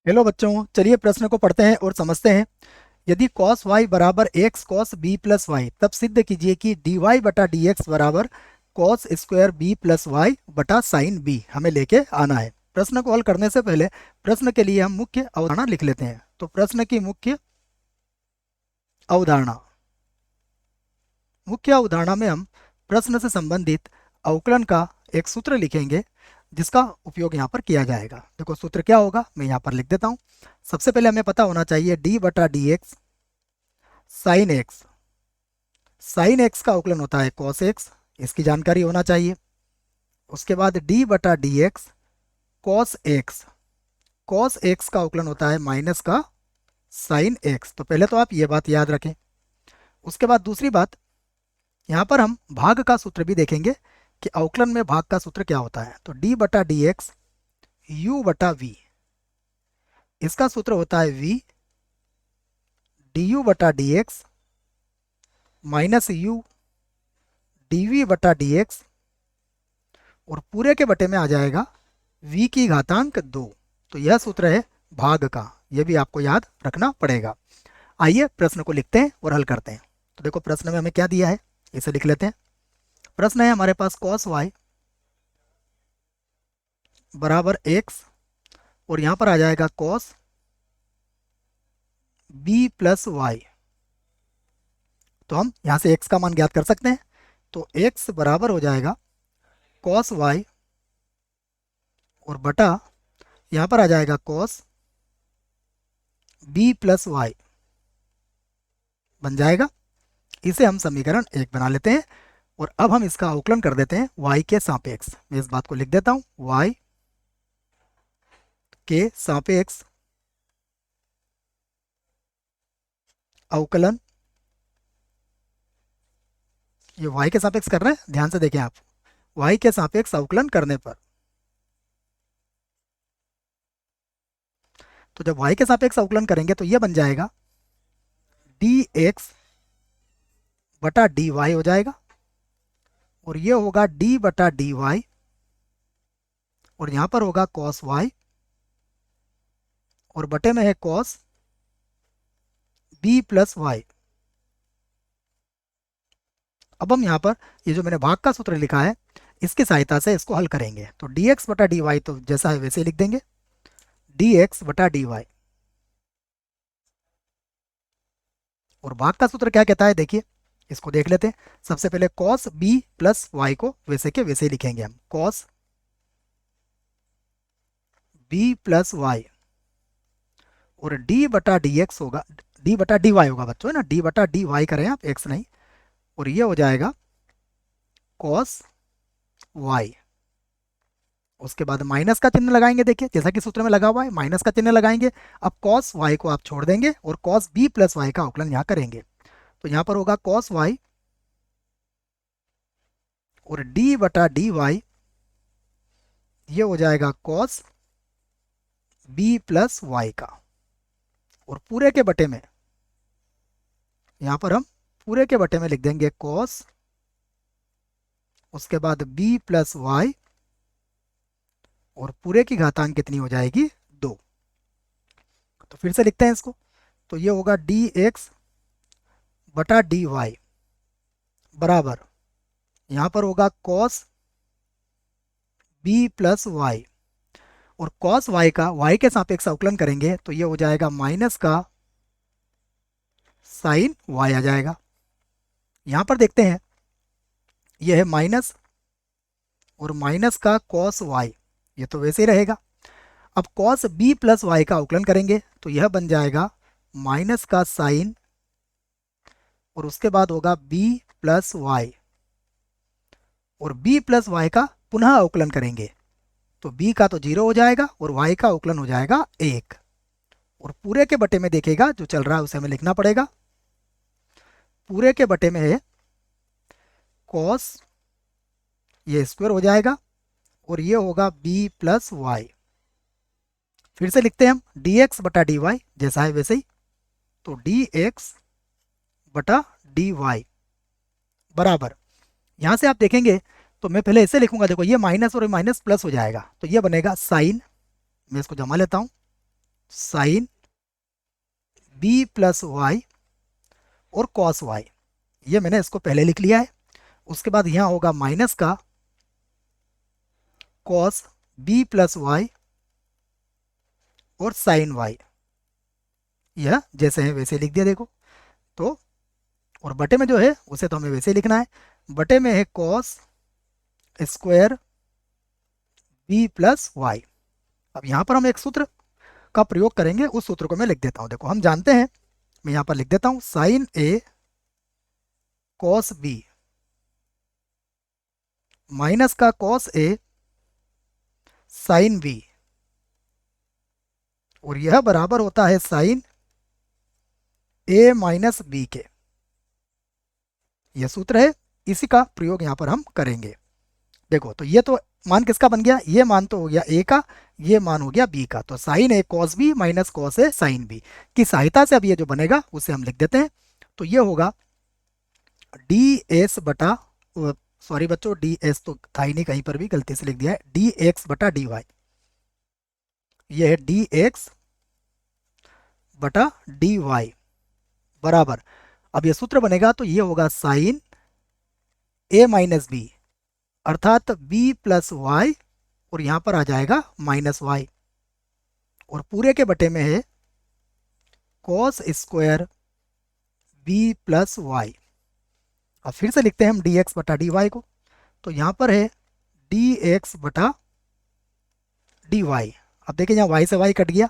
Hello बच्चों, चलिए प्रश्न को पढ़ते हैं और समझते हैं। यदि cos y बराबर x cos b plus y, तब सिद्ध कीजिए कि dy बटा डी एक्स बराबर cos square b plus y बटा साइन b हमें लेके आना है। प्रश्न को हल करने से पहले प्रश्न के लिए हम मुख्य अवधारणा लिख लेते हैं। तो प्रश्न की अवधारणा मुख्य अवधारणा में हम प्रश्न से संबंधित अवकलन का एक सूत्र लिखेंगे जिसका उपयोग यहाँ पर किया जाएगा। देखो सूत्र क्या होगा, मैं यहाँ पर लिख देता हूँ। सबसे पहले हमें पता होना चाहिए डी बटा d x sine x. Sine x का अवकलन होता है कॉस एक्स, इसकी जानकारी होना चाहिए। उसके बाद डी बटा d x cos x. Cos x का अवकलन होता है माइनस का साइन एक्स। तो पहले तो आप ये बात याद रखें। उसके बाद दूसरी बात, यहाँ पर हम भाग का सूत्र भी देखेंगे कि अवकलन में भाग का सूत्र क्या होता है। तो डी बटा डी एक्स यू बटा वी, इसका सूत्र होता है वी डी यू बटा d x minus u d v बटा डी एक्स, और पूरे के बटे में आ जाएगा v की घातांक 2। तो यह सूत्र है भाग का, यह भी आपको याद रखना पड़ेगा। आइए प्रश्न को लिखते हैं और हल करते हैं। तो देखो प्रश्न में हमें क्या दिया है, इसे लिख लेते हैं। प्रश्न है हमारे पास cos y बराबर x, और यहाँ पर आ जाएगा cos b प्लस वाई। तो हम यहाँ से x का मान ज्ञात कर सकते हैं। तो x बराबर हो जाएगा cos y और बटा यहाँ पर आ जाएगा cos b प्लस वाई बन जाएगा। इसे हम समीकरण 1 बना लेते हैं और अब हम इसका अवकलन कर देते हैं y के सापेक्ष। मैं इस बात को लिख देता हूँ, y के सापेक्ष अवकलन। ये y के सापेक्ष कर रहे हैं, ध्यान से देखें आप। y के सापेक्ष अवकलन करने पर, तो जब y के सापेक्ष अवकलन करेंगे तो ये बन जाएगा dx बटा dy हो जाएगा, और ये होगा d बटा dy, और यहाँ पर होगा cos y और बटे में है cos b प्लस वाई। अब हम यहाँ पर ये जो मैंने भाग का सूत्र लिखा है इसकी सहायता से इसको हल करेंगे। तो dx बटा dy तो जैसा है वैसे ही लिख देंगे, dx बटा dy। और भाग का सूत्र क्या कहता है, देखिए इसको देख लेते हैं। सबसे पहले cos b प्लस वाई को वैसे के वैसे ही लिखेंगे हम, cos b प्लस वाई, और d बटा डी एक्स होगा, d बटा डी वाई होगा बच्चों, है ना, d बटा डी वाई करें आप, x नहीं। और ये हो जाएगा cos y। उसके बाद माइनस का चिन्ह लगाएंगे, देखिए जैसा कि सूत्र में लगा हुआ है माइनस का चिन्ह लगाएंगे। अब cos y को आप छोड़ देंगे और cos b प्लस वाई का अवकलन यहाँ करेंगे। तो यहाँ पर होगा cos y और d बटा डी वाई, ये हो जाएगा cos b प्लस वाई का, और पूरे के बटे में यहाँ पर हम पूरे के बटे में लिख देंगे cos, उसके बाद b प्लस वाई, और पूरे की घातांक कितनी हो जाएगी, 2। तो फिर से लिखते हैं इसको। तो ये होगा dx बटा dy बराबर, यहाँ पर होगा cos b प्लस वाई, और cos y का y के सापेक्ष अवकलन करेंगे तो ये हो जाएगा माइनस का साइन y आ जाएगा। यहाँ पर देखते हैं ये है माइनस और माइनस का cos y, ये तो वैसे ही रहेगा। अब cos b प्लस वाई का अवकलन करेंगे तो यह बन जाएगा माइनस का साइन, और उसके बाद होगा b प्लस वाई, और b प्लस वाई का पुनः अवकलन करेंगे तो b का तो 0 हो जाएगा और y का अवकलन हो जाएगा 1। और पूरे के बटे में देखिएगा जो चल रहा है उसे हमें लिखना पड़ेगा। पूरे के बटे में है cos, ये स्क्वायर हो जाएगा, और ये होगा b प्लस वाई। फिर से लिखते हैं हम dx बटा dy जैसा है वैसे ही। तो dx बटा dy बराबर, यहाँ से आप देखेंगे तो मैं पहले ऐसे लिखूंगा, देखो ये माइनस और माइनस प्लस हो जाएगा तो ये बनेगा साइन, मैं इसको जमा लेता हूँ, साइन बी प्लस वाई और कॉस वाई। ये मैंने इसको पहले लिख लिया है। उसके बाद यहाँ होगा माइनस का कॉस बी प्लस वाई और साइन वाई। यह जैसे है वैसे लिख दिया देखो। तो और बटे में जो है उसे तो हमें वैसे ही लिखना है। बटे में है cos square b plus y. अब यहाँ पर हम एक सूत्र का प्रयोग करेंगे, उस सूत्र को मैं लिख देता हूँ। देखो हम जानते हैं, मैं यहाँ पर लिख देता हूँ, साइन ए कॉस बी माइनस का कॉस ए साइन बी, और यह बराबर होता है साइन ए माइनस बी के। यह सूत्र है, इसी का प्रयोग यहाँ पर हम करेंगे। देखो तो ये तो मान किसका बन गया, ये मान तो हो गया ए का, ये मान हो गया बी का। तो sign A cos B minus cos A sine B की सहायता से अब ये जो बनेगा उसे हम लिख देते हैं। तो ये होगा डी एस बटा, सॉरी बच्चों डी एस तो था ही नहीं, कहीं पर भी गलती से लिख दिया है, डी एक्स बटा डी वाई। ये है डी एक्स बटा डी वाई बराबर, अब ये सूत्र बनेगा तो ये होगा साइन ए माइनस बी, अर्थात बी प्लस वाई, और यहां पर आ जाएगा माइनस वाई, और पूरे के बटे में है cos square b plus y. अब फिर से लिखते हैं हम डी एक्स बटा डी वाई को। तो यहां पर है डी एक्स बटा डी वाई। अब देखिए यहाँ वाई से वाई कट गया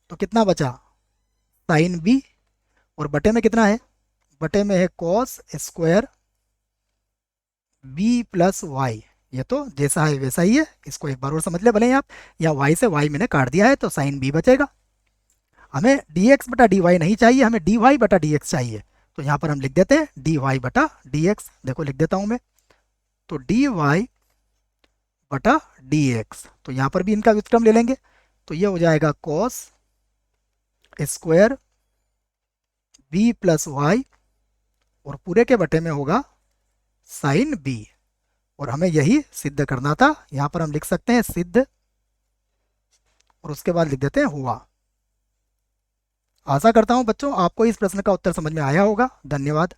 तो कितना बचा, साइन बी, और बटे में कितना है, बटे में है cos square b plus y. ये तो जैसा है वैसा ही है, इसको एक बार और समझ ले भले ही आप। यहाँ वाई से वाई मैंने काट दिया है तो साइन बी बचेगा। हमें डी एक्स बटा डी वाई नहीं चाहिए, हमें डी वाई बटा डी एक्स चाहिए। तो यहाँ पर हम लिख देते हैं डी वाई बटा डी एक्स। देखो लिख देता हूँ मैं, तो डी वाई बटा डी एक्स, तो यहाँ पर भी इनका व्युत्क्रम ले लेंगे। तो ये हो जाएगा cos square b plus y, और पूरे के बटे में होगा साइन बी, और हमें यही सिद्ध करना था। यहाँ पर हम लिख सकते हैं सिद्ध, और उसके बाद लिख देते हैं हुआ। आशा करता हूँ बच्चों आपको इस प्रश्न का उत्तर समझ में आया होगा। धन्यवाद।